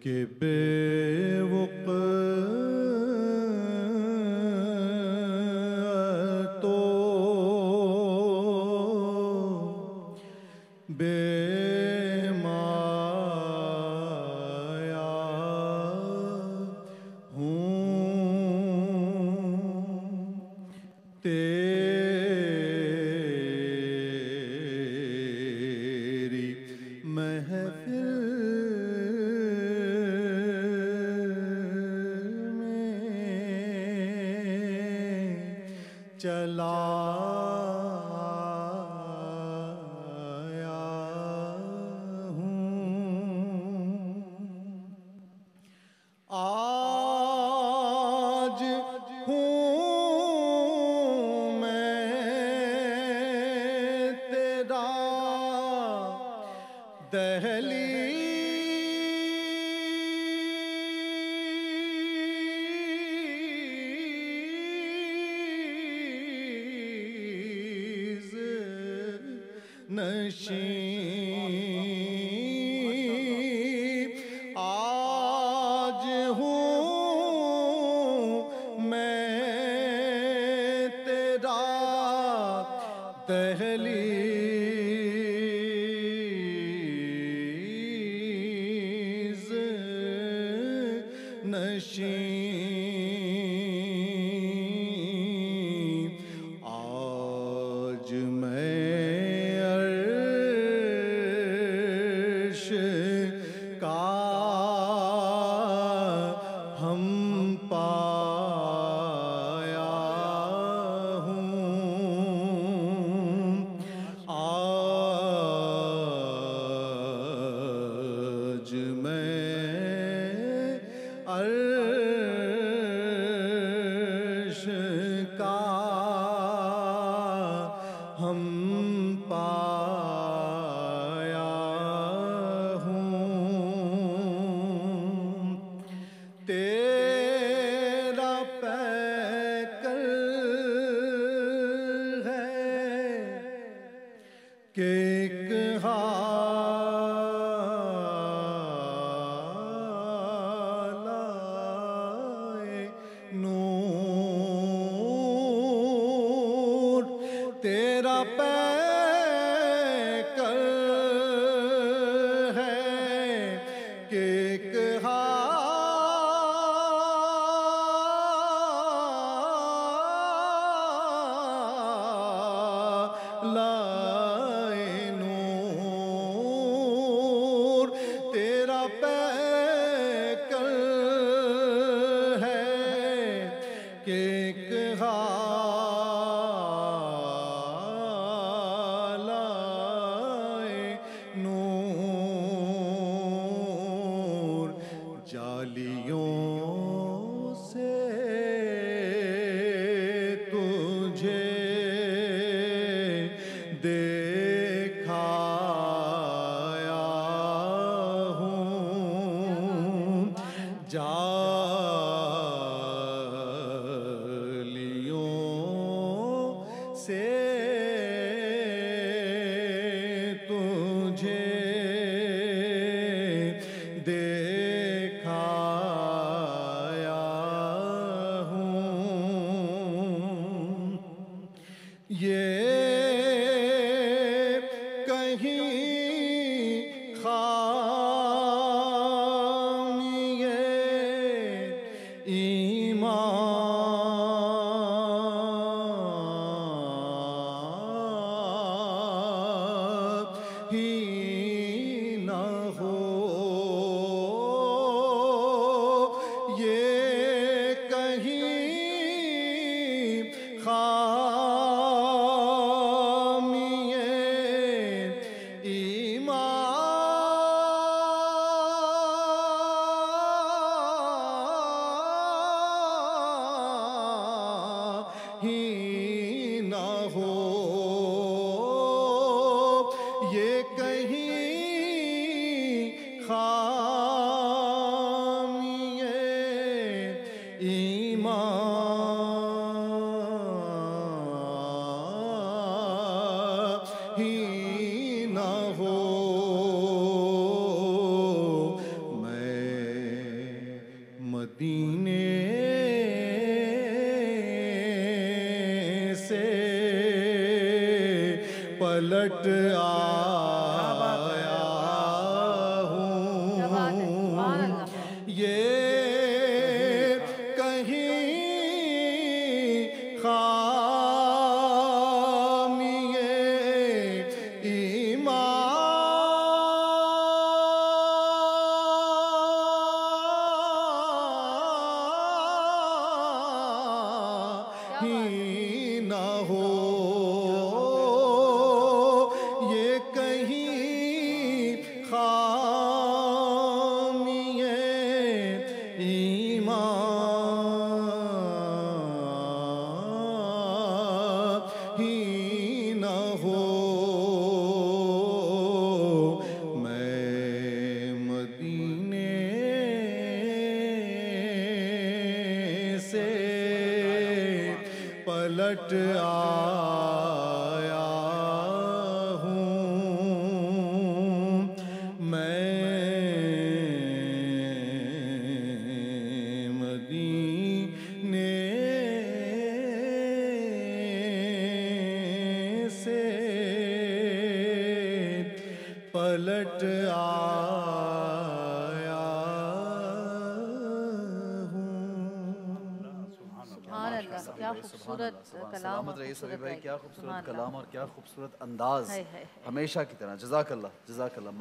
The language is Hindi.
के बेवक़्तो बेमाया हूँ तेरी महफ़िल चला आया हूँ। आज हूँ मैं तेरा दहलीज़ नशीं। आज हूँ मैं तेरा दहलीज़ नशीं। आज मैं अर्श का हम पाया हूँ। आज मैं अर्श का हम पाया हूँ। तेरा पैकर है कि एक हालाए नूर। तेरा पैकर है कि एक हालाए नूर। तेरा पैकर है कि एक हालाए नूर। जालियों से तुझे देखाया हूँ। जालियों से तुझे देखाया हूँ। ये कहीं खामिए ईमान ही न हो। ये कहीं खामिए ईमान ही न हो। ये कहीं खामिए ईमान ही न हो। मैं मदीने से पलट आया हूँ। ये कहीं खामिए ईमान ही न हो, ये कहीं खामिए ईमान ही न हो। मैं मदीने से पलट आया हूँ। मैं मदीने से पलट आया हूँ। सुभान अल्लाह, क्या खूबसूरत कलाम, सलामत रहिए सभी भाई, क्या खूबसूरत सुभान अल्लाह। कलाम और क्या खूबसूरत अंदाज, हाय हाय हाय। हमेशा की तरह। जज़ाकल्लाह, जज़ाकल्लाह।